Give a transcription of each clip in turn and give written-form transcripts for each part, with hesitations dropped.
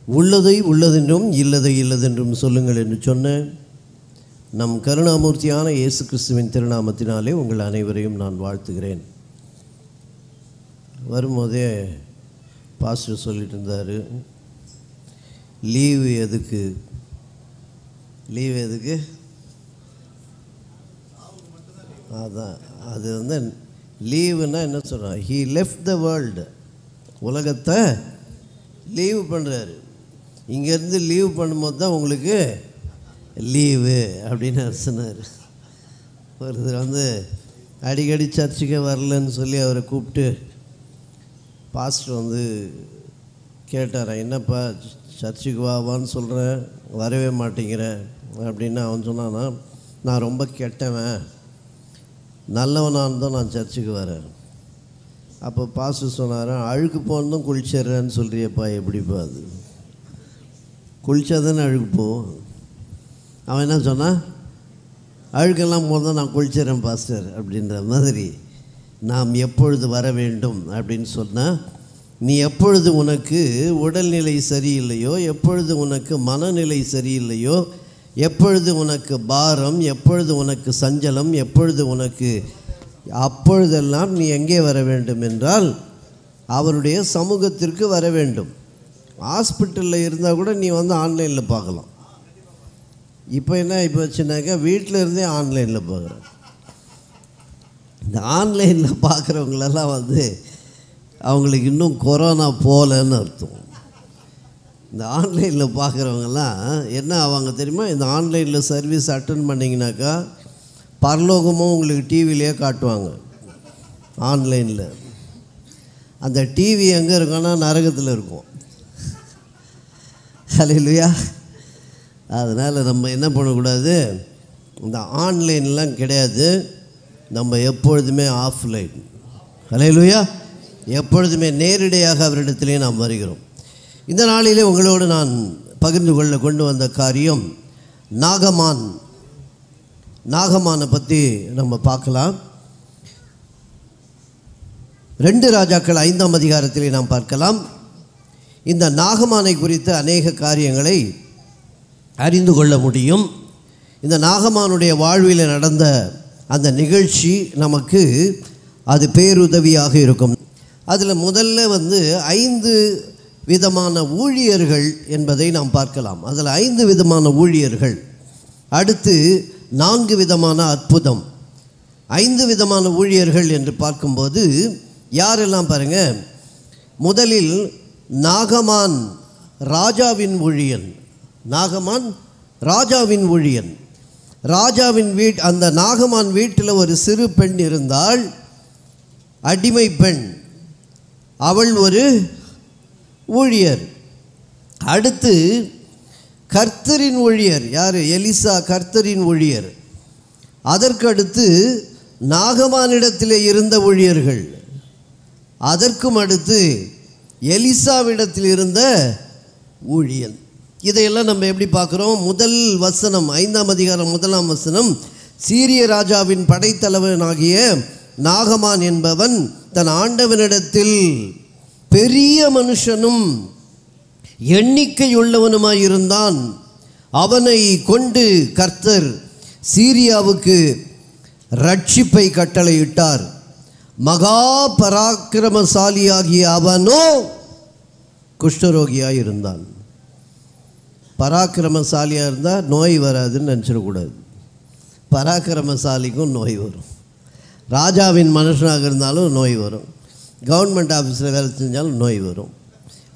உள்ளதை உள்ளதென்றும் இல்லதை இல்லதென்றும் சொல்லுங்கள் என்று சொன்ன நம் கருணாமூர்த்தியான இயேசு கிறிஸ்துவின் திருநாமத்தினாலே உங்கள் அனைவரையும் நான் வாழ்த்துகிறேன். வரும்போதே பாஸ்டர் சொல்லிட்டு இருந்தார், லீவு எதுக்கு அதான் அது வந்து லீவுன்னா என்ன சொல்கிறான், ஹீ லெஃப்ட் த வேர்ல்டு, உலகத்தை லீவு பண்ணுறாரு. இங்கேருந்து லீவு பண்ணும்போது தான் உங்களுக்கு லீவு அப்படின்னு சொன்னார். ஒருத்தர் வந்து அடிக்கடி சர்ச்சுக்கே வரலன்னு சொல்லி அவரை கூப்பிட்டு பாஸ்டர் வந்து கேட்டார், என்னப்பா சர்ச்சுக்கு வான்னு சொல்கிறேன், வரவே மாட்டேங்கிறேன் அப்படின்னு. அவன் சொன்னான்னா, நான் ரொம்ப கெட்டவன், நல்லவனாக இருந்தால் நான் சர்ச்சுக்கு வரேன். அப்போ பாஸ்டர் சொன்னார், அழுக்கு போனதும் குளிச்சிட்றேன்னு சொல்கிறியப்பா, எப்படிப்பா அது, குளிச்சா தானே அழுக்கு போகும். அவன் என்ன சொன்னான், அழுக்கெல்லாம் போதும் நான் குளிச்சிட்றேன் பாஸ்டர் அப்படின்ற மாதிரி. நாம் எப்பொழுது வர வேண்டும் அப்படின்னு சொன்னால், நீ எப்பொழுது உனக்கு உடல்நிலை சரியில்லையோ, எப்பொழுது உனக்கு மனநிலை சரியில்லையோ, எப்பொழுது உனக்கு பாரம், எப்பொழுது உனக்கு சஞ்சலம், எப்பொழுது உனக்கு, அப்பொழுதெல்லாம் நீ எங்கே வர வேண்டும் என்றால் அவருடைய சமூகத்திற்கு வர வேண்டும். ஹாஸ்பிட்டலில் இருந்தால் கூட நீ வந்து ஆன்லைனில் பார்க்கலாம். இப்போ என்ன இப்போ வச்சுனாக்கா வீட்டில் இருந்தே ஆன்லைனில் பார்க்குறேன். இந்த ஆன்லைனில் பார்க்குறவங்களெல்லாம் வந்து அவங்களுக்கு இன்னும் கொரோனா போகலன்னு அர்த்தம். இந்த ஆன்லைனில் பார்க்குறவங்கெல்லாம் என்ன ஆவாங்க தெரியுமா, இந்த ஆன்லைனில் சர்வீஸ் அட்டன் பண்ணிங்கனாக்கா பரலோகமும் உங்களுக்கு டிவிலேயே காட்டுவாங்க. ஆன்லைனில் அந்த டிவி எங்கே இருக்குன்னா நரகத்தில் இருக்கும். ஹல்லேலூயா. அதனால் நம்ம என்ன பண்ணக்கூடாது, இந்த ஆன்லைன்லாம் கிடையாது, நம்ம எப்பொழுதுமே ஆஃப்லைன். ஹல்லேலூயா. எப்பொழுதுமே நேரடியாக அவரிடத்திலே நாம் வருகிறோம். இந்த நாளிலே உங்களோடு நான் பகிர்ந்து கொண்டு வந்த காரியம் நாகமானை பற்றி நம்ம பார்க்கலாம். 2 ராஜாக்கள் 5ஆம் அதிகாரத்திலே நாம் பார்க்கலாம். இந்த நாகமானை குறித்த அநேக காரியங்களை அறிந்து கொள்ள முடியும். இந்த நாகமானுடைய வாழ்வில் நடந்த அந்த நிகழ்ச்சி நமக்கு அது பேருதவியாக இருக்கும். அதில் முதல்ல வந்து 5 விதமான ஊழியர்கள் என்பதை நாம் பார்க்கலாம். அதில் 5 விதமான ஊழியர்கள். அடுத்து 4 விதமான அற்புதம். 5 விதமான ஊழியர்கள் என்று பார்க்கும்போது யாரெல்லாம் பாருங்கள். முதலில் நாகமான் ராஜாவின் ஊழியன். நாகமான் ராஜாவின் ஊழியன். அந்த நாகமான் வீட்டில் ஒரு சிறு பெண் இருந்தாள், அடிமை பெண். அவள் ஒரு ஊழியர். அடுத்து கர்த்தரின் ஊழியர். யார்? எலிசா கர்த்தரின் ஊழியர். அதற்கு அடுத்து நாகமானிடத்திலே இருந்த ஊழியர்கள். அதற்கும் அடுத்து எலிசாவிடத்தில் இருந்த ஊழியன். இதையெல்லாம் நம்ம எப்படி பார்க்குறோம்? முதல் வசனம் 5ஆம் அதிகாரம் 1ஆம் வசனம், சீரிய ராஜாவின் படைத்தலைவனாகிய நாகமான் என்பவன் தன் ஆண்டவனிடத்தில் பெரிய மனுஷனும் எண்ணிக்கையுள்ளவனுமாயிருந்தான். அவனை கொண்டு கர்த்தர் சீரியாவுக்கு ரட்சிப்பை கட்டளையிட்டார். மகா பராக்கிரமசாலியாகிய அவனோ குஷ்டரோகியாக இருந்தான். பராக்கிரமசாலியாக இருந்தால் நோய் வராதுன்னு நினச்சிடக்கூடாது. பராக்கிரமசாலிக்கும் நோய் வரும். ராஜாவின் மனுஷனாக இருந்தாலும் நோய் வரும். கவர்மெண்ட் ஆஃபீஸில் வேலை செஞ்சாலும் நோய் வரும்.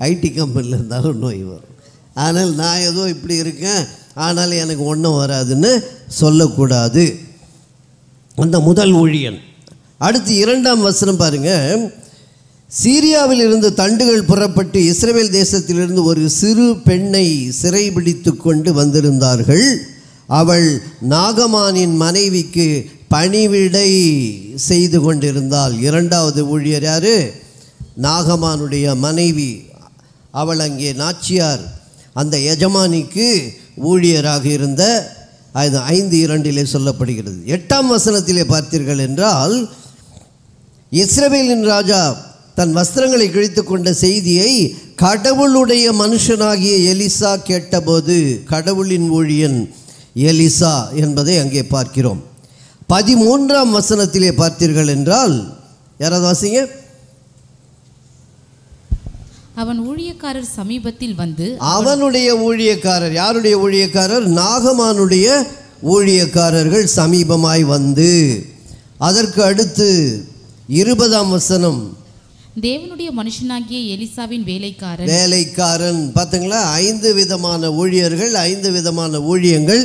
ஐடி கம்பெனியில் இருந்தாலும் நோய் வரும். ஆனால் நான் ஏதோ இப்படி இருக்கேன், ஆனால் எனக்கு ஒன்றும் வராதுன்னு சொல்லக்கூடாது. அந்த முதல் ஊழியன். அடுத்து 2ஆம் வசனம் பாருங்கள். சீரியாவில் இருந்து தண்டுகள் புறப்பட்டு இஸ்ரவேல் தேசத்திலிருந்து ஒரு சிறு பெண்ணை சிறைபிடித்து கொண்டு வந்திருந்தார்கள். அவள் நாகமானின் மனைவிக்கு பணிவிடை செய்து கொண்டிருந்தாள். 2வது ஊழியர் யார்? நாகமானுடைய மனைவி. அவள் அங்கே நாச்சியார், அந்த எஜமானிக்கு ஊழியராக இருந்த. அது 5:2 சொல்லப்படுகிறது. 8ஆம் வசனத்திலே பார்த்தீர்கள் என்றால், இஸ்ரவேலின் ராஜா தன் வஸ்திரங்களை கிழித்து கொண்ட செய்தியை கடவுளுடைய மனுஷனாகிய எலிசா கேட்டபோது, கடவுளின் ஊழியன் எலிசா என்பதை அங்கே பார்க்கிறோம். 13ஆம் வசனத்திலே பார்த்தீர்கள் என்றால், யாராவது வாசிங்க. அவன் ஊழியக்காரர் சமீபத்தில் வந்து, அவனுடைய ஊழியக்காரர், யாருடைய ஊழியக்காரர்? நாகமானுடைய ஊழியக்காரர்கள் சமீபமாய் வந்து. அதற்கு அடுத்து 20ஆம் வசனம், தேவனுடைய மனுஷனாகிய எலிசாவின் வேலைக்காரன். பார்த்தீங்களா, 5 விதமான ஊழியர்கள், 5 விதமான ஊழியங்கள்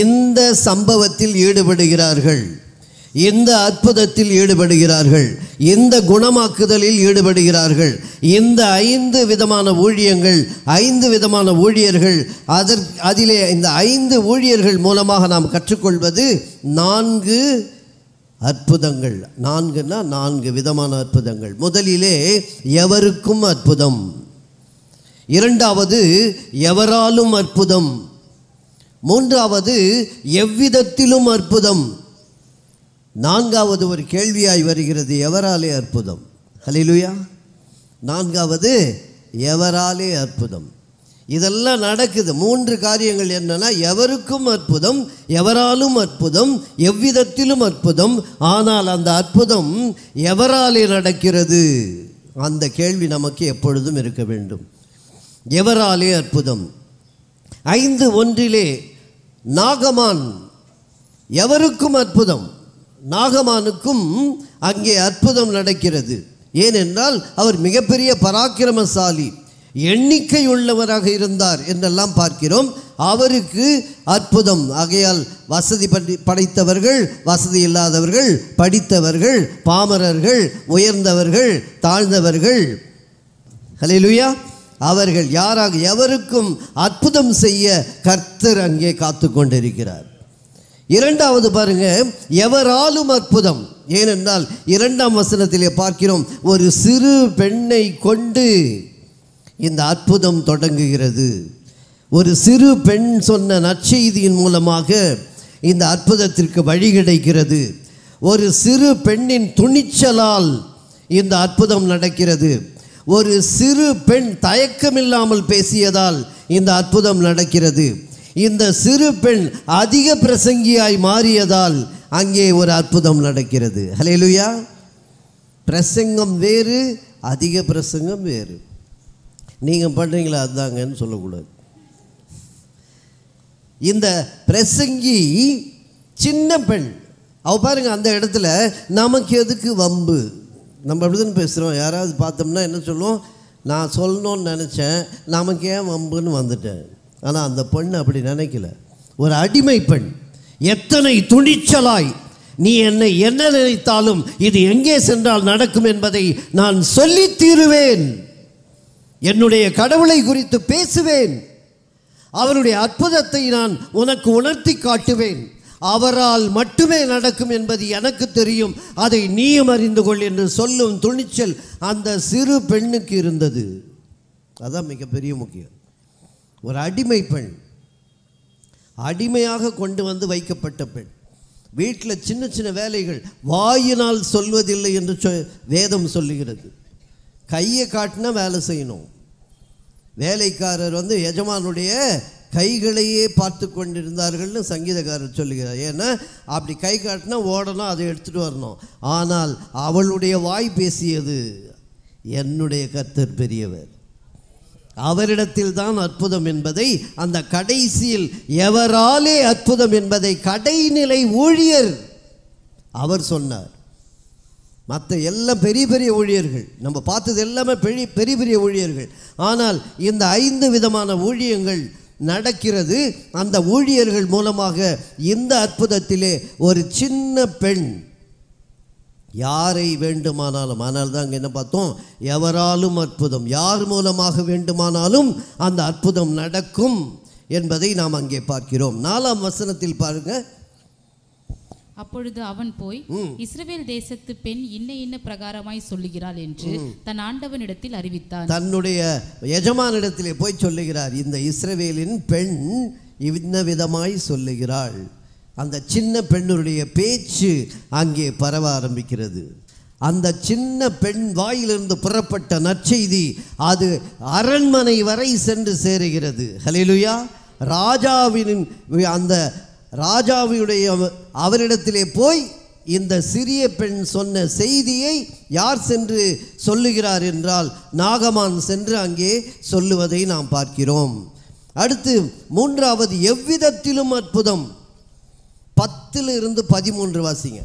இந்த சம்பவத்தில் ஈடுபடுகிறார்கள், இந்த அற்புதத்தில் ஈடுபடுகிறார்கள், இந்த குணமாக்குதலில் ஈடுபடுகிறார்கள். இந்த 5 விதமான ஊழியங்கள், 5 விதமான ஊழியர்கள், அதிலே இந்த 5 ஊழியர்கள் மூலமாக நாம் கற்றுக்கொள்வது 4 அற்புதங்கள். 4ன்னா 4 விதமான அற்புதங்கள். முதலிலே எவருக்கும் அற்புதம், இரண்டாவது எவராலும் அற்புதம், மூன்றாவது எவ்விதத்திலும் அற்புதம், நான்காவது ஒரு கேள்வியாய் வருகிறது, எவராலே அற்புதம்? ஹல்லேலூயா. நான்காவது எவராலே அற்புதம். இதெல்லாம் நடக்குது. 3 காரியங்கள் என்னன்னா, எவருக்கும் அற்புதம், எவராலும் அற்புதம், எவ்விதத்திலும் அற்புதம். ஆனால் அந்த அற்புதம் எவராலே நடக்கிறது? அந்த கேள்வி நமக்கு எப்பொழுதும் இருக்க வேண்டும். எவராலே அற்புதம்? 5:1 நாகமான், எவருக்கும் அற்புதம், நாகமானுக்கும் அங்கே அற்புதம் நடக்கிறது. ஏனென்றால் அவர் மிகப்பெரிய பராக்கிரமசாலி, எண்ணிக்கை உள்ளவராக இருந்தார் என்றெல்லாம் பார்க்கிறோம். அவருக்கு அற்புதம். ஆகையால் வசதி படைத்தவர்கள், வசதி இல்லாதவர்கள், படித்தவர்கள், பாமரர்கள், உயர்ந்தவர்கள், தாழ்ந்தவர்கள், ஹல்லேலூயா, அவர்கள் யாராக எவருக்கும் அற்புதம் செய்ய கர்த்தர் அங்கே காத்து கொண்டிருக்கிறார். இரண்டாவது பாருங்க, எவராலும் அற்புதம். ஏனென்றால் 2ஆம் வசனத்திலே பார்க்கிறோம், ஒரு சிறு பெண்ணை கொண்டு இந்த அற்புதம் தொடங்குகிறது. ஒரு சிறு பெண் சொன்ன நற்செய்தியின் மூலமாக இந்த அற்புதத்திற்கு வழி கிடைக்கிறது. ஒரு சிறு பெண்ணின் துணிச்சலால் இந்த அற்புதம் நடக்கிறது. ஒரு சிறு பெண் தயக்கமில்லாமல் பேசியதால் இந்த அற்புதம் நடக்கிறது. இந்த சிறு பெண் அதிக பிரசங்கியாய் மாறியதால் அங்கே ஒரு அற்புதம் நடக்கிறது. ஹல்லேலூயா. பிரசங்கம் வேறு, அதிக பிரசங்கம் வேறு. நீங்கள் பண்ணுறீங்களா அதுதாங்கன்னு சொல்லக்கூடாது. இந்த பிரசங்கி சின்ன பெண், அவ பாருங்க, அந்த இடத்துல நமக்கு எதுக்கு வம்பு? நம்ம அப்படிதான் பேசுகிறோம். யாராவது பார்த்தோம்னா என்ன சொல்லுவோம்? நான் சொல்லணும்னு நினச்சேன், நமக்கு ஏன் வம்புன்னு வந்துட்டேன். ஆனால் அந்த பெண் அப்படி நினைக்கல. ஒரு அடிமை பெண், எத்தனை துணிச்சலாய், நீ என்னை என்ன நினைத்தாலும் இது எங்கே சென்றால் நடக்கும் என்பதை நான் சொல்லி தீருவேன், என்னுடைய கடவுளை குறித்து பேசுவேன், அவருடைய அற்புதத்தை நான் உனக்கு உணர்த்தி காட்டுவேன், அவரால் மட்டுமே நடக்கும் என்பது எனக்கு தெரியும், அதை நீயும் அறிந்து கொள் என்று சொல்லும் துணிச்சல் அந்த சிறு பெண்ணுக்கு இருந்தது. அதான் மிகப்பெரிய முக்கியம். ஒரு அடிமை பெண், அடிமையாக கொண்டு வந்து வைக்கப்பட்ட பெண், வீட்டில் சின்ன சின்ன வேலைகள் வாயினால் சொல்வதில்லை என்று வேதம் சொல்லுகிறது. கையை காட்டினா வேலை செய்யணும். வேலைக்காரர் வந்து எஜமானுடைய கைகளையே பார்த்து கொண்டிருந்தார்கள்னு சங்கீதக்காரர் சொல்லுகிறார். ஏன்னா அப்படி கை காட்டினா ஓடணும், அதை எடுத்துகிட்டு வரணும். ஆனால் அவளுடைய வாய் பேசியது, என்னுடைய கர்த்தர் பெரியவர், அவரிடத்தில் தான் அற்புதம் என்பதை, அந்த கடைசியில் எவராலே அற்புதம் என்பதை கடைநிலை ஊழியர் அவர் சொன்னார். மற்ற எல்லாம் பெரிய பெரிய ஊழியர்கள், நம்ம பார்த்தது எல்லாமே பெரிய பெரிய ஊழியர்கள். ஆனால் இந்த 5 விதமான ஊழியங்கள் நடக்கிறது. அந்த ஊழியர்கள் மூலமாக இந்த அற்புதத்திலே ஒரு சின்ன பெண் யாரை வேண்டுமானாலும், ஆனால் தான் அங்கே என்ன பார்த்தோம்? எவராலும் அற்புதம், யார் மூலமாக வேண்டுமானாலும் அந்த அற்புதம் நடக்கும் என்பதை நாம் அங்கே பார்க்கிறோம். 4ஆம் வசனத்தில் பாருங்க, அப்பொழுது அவன் போய், இஸ்ரவேல் தேசத்து பெண் இன்ன பிரகாரமாய் சொல்லுகிறாள் என்று தன் ஆண்டவனிடத்தில் அறிவித்தான். தன்னுடைய எஜமானிடத்திலே போய் சொல்லுகிறார், இந்த இஸ்ரவேலின் பெண் இன்ன விதமாய் சொல்லுகிறாள். அந்த சின்ன பெண்ணுடைய பேச்சு அங்கே பரவ ஆரம்பிக்கிறது. அந்த சின்ன பெண் வாயிலிருந்து புறப்பட்ட நற்செய்தி அது அரண்மனை வரை சென்று சேருகிறது. ஹல்லேலூயா. ராஜாவின் அந்த ராஜாவுடைய அவரிடத்திலே போய் இந்த சிறிய பெண் சொன்ன செய்தியை யார் சென்று சொல்லுகிறார் என்றால் நாகமான் சென்று அங்கே சொல்லுவதை நாம் பார்க்கிறோம். அடுத்து மூன்றாவது, எவ்விதத்திலும் அற்புதம். 10-13 வாசிங்க.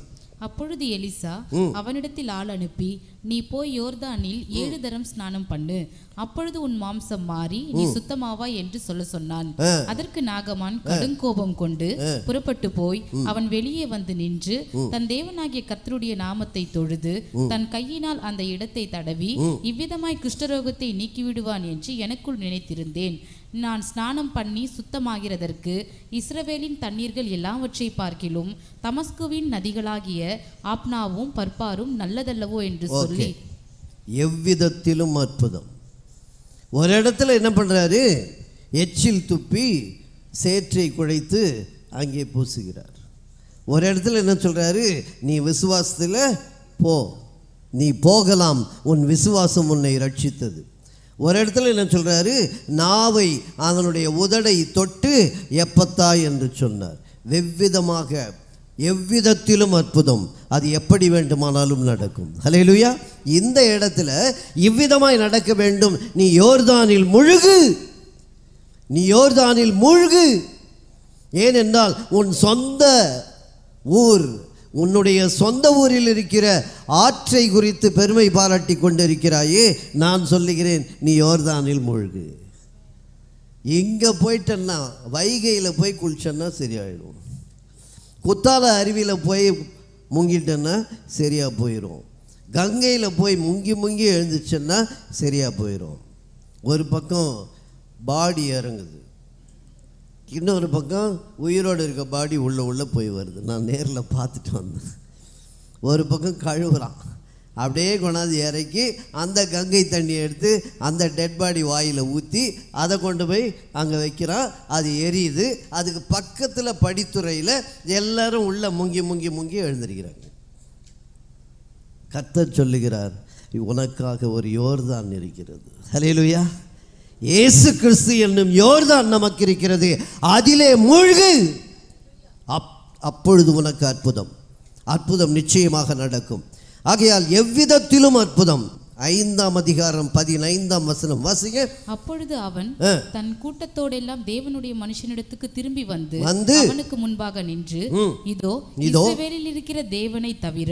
அப்பொழுது எலிசா அவனிடத்தில் ஆள் அனுப்பி, நீ போய் யோர்தானில் 7 தரம் ஸ்நானம் பண்ணு, அப்பொழுது உன் மாம்சம் மாறி நீ சுத்தமாவாய் என்று சொன்னான். அதற்கு நாகமான் கடுங்கோபம் கொண்டு புறப்பட்டு போய் அவன் வெளியே வந்து நின்று தன் தேவனாகிய கர்த்தருடைய நாமத்தை தொழுது தன் கையினால் அந்த இடத்தை தடவி, இவ்விதமாய் குஷ்டரோகத்தை நீக்கிவிடுவான் என்று எனக்குள் நினைத்திருந்தேன். நான் ஸ்நானம் பண்ணி சுத்தமாகிறதற்கு இஸ்ரவேலின் தண்ணீர்கள் எல்லாவற்றை பார்க்கிலும் தமஸ்குவின் நதிகளாகிய ஆப்னாவும் பர்பாரும் நல்லதல்லவோ என்று சொல்லி. எவ்விதத்திலும் அற்புதம். ஒரு இடத்துல என்ன பண்றாரு, எச்சில் துப்பி சேற்றை குழைத்து அங்கே பூசுகிறார். ஒரு இடத்துல என்ன சொல்றாரு, நீ விசுவாசத்தில் போ, நீ போகலாம், உன் விசுவாசம் உன்னை ரட்சித்தது. ஒரு இடத்துல என்ன சொல்றாரு, நாவை அதனுடைய உதடை தொட்டு எப்பத்தா என்று சொன்னார். வெவ்விதமாக எவ்விதத்திலும் அற்புதம், அது எப்படி வேண்டுமானாலும் நடக்கும். ஹல்லேலூயா. இந்த இடத்துல இவ்விதமாய் நடக்க வேண்டும். நீ யோர்தானில் முழுகு, நீ யோர்தானில் மூழ்கு. ஏனென்றால் உன் சொந்த ஊர், உன்னுடைய சொந்த ஊரில் இருக்கிற ஆற்றை குறித்து பெருமை பாராட்டி கொண்டிருக்கிறாயே, நான் சொல்லுகிறேன், நீ யோர்தானில் மூழ்கு. இங்கே போயிட்டேன்னா வைகையில் போய் குளிச்சேன்னா சரியாயிடும், குத்தால அருவியில் போய் முங்கிட்டேன்னா சரியாக போயிடும், கங்கையில் போய் முங்கி முங்கி எழுந்துச்சுன்னா சரியாக போயிடும். ஒரு பக்கம் பாடி இறங்குது, இன்னொரு பக்கம் உயிரோடு இருக்க பாடி உள்ளே போய் வருது. நான் நேரில் பார்த்துட்டு வந்தேன். ஒரு பக்கம் கழுவுறான், அப்படியே கொண்டாந்து இறக்கி அந்த கங்கை தண்ணியை எடுத்து அந்த டெட் பாடி வாயில் ஊற்றி அதை கொண்டு போய் அங்கே வைக்கிறான். அது எரியுது. அதுக்கு பக்கத்தில் படித்துறையில் எல்லாரும் உள்ளே முங்கி முங்கி முங்கி எழுந்திருக்கிறாங்க. கர்த்தர் சொல்லுகிறார், உனக்காக ஒரு யோர்தான் இருக்கிறது. ஹல்லேலூயா. இயேசு கிறிஸ்து என்னும் யோர்தான் நமக்கு இருக்கிறது, அதிலே மூழ்கு. அப்பொழுது உனக்கு அற்புதம், அற்புதம் நிச்சயமாக நடக்கும். ஆகையால் எவ்விதத்திலும் அற்புதம். 5ஆம் அதிகாரம் 15ஆம் வசனம் வாசிங்க. அப்பொழுது அவன் தன் கூட்டத்தோடெல்லாம் தேவனுடைய மனுஷனிடத்துக்கு திரும்பி வந்து அவனுக்கு முன்பாக நின்று, இதோ இஸ்ரவேலில் இருக்கிற தேவனை தவிர,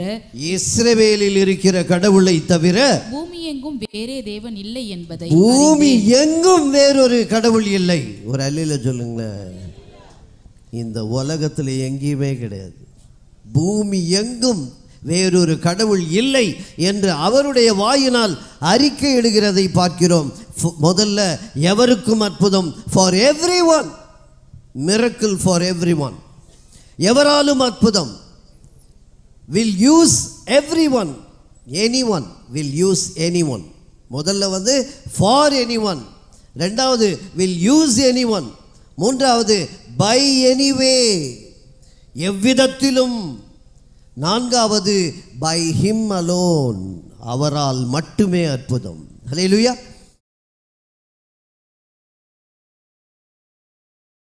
இஸ்ரவேலில் இருக்கிற கடவுளை தவிர பூமி எங்கும் வேறே தேவன் இல்லை என்பதை, பூமி எங்கும் வேறொரு கடவுள் இல்லை. ஒரு அல்லேலூயா சொல்லுங்களேன். இந்த உலகத்தில் எங்கேயுமே கிடையாது, பூமி எங்கும் வேறொரு கடவுள் இல்லை என்று அவருடைய வாயினால் அறிக்கை இடுகிறதை பார்க்கிறோம். முதல்ல எவருக்கும் அற்புதம், for every one, miracle for every one. எவராலும் அற்புதம். Will use every one, any one will use any one. முதல்ல வந்து ஃபார் எனி ஒன், ரெண்டாவது வில் யூஸ் எனி ஒன், மூன்றாவது பை எனிவே, எவ்விதத்திலும், நான்காவது பை ஹிம் அலோன், அவரால் மட்டுமே அற்புதம். ஹல்லேலூயா.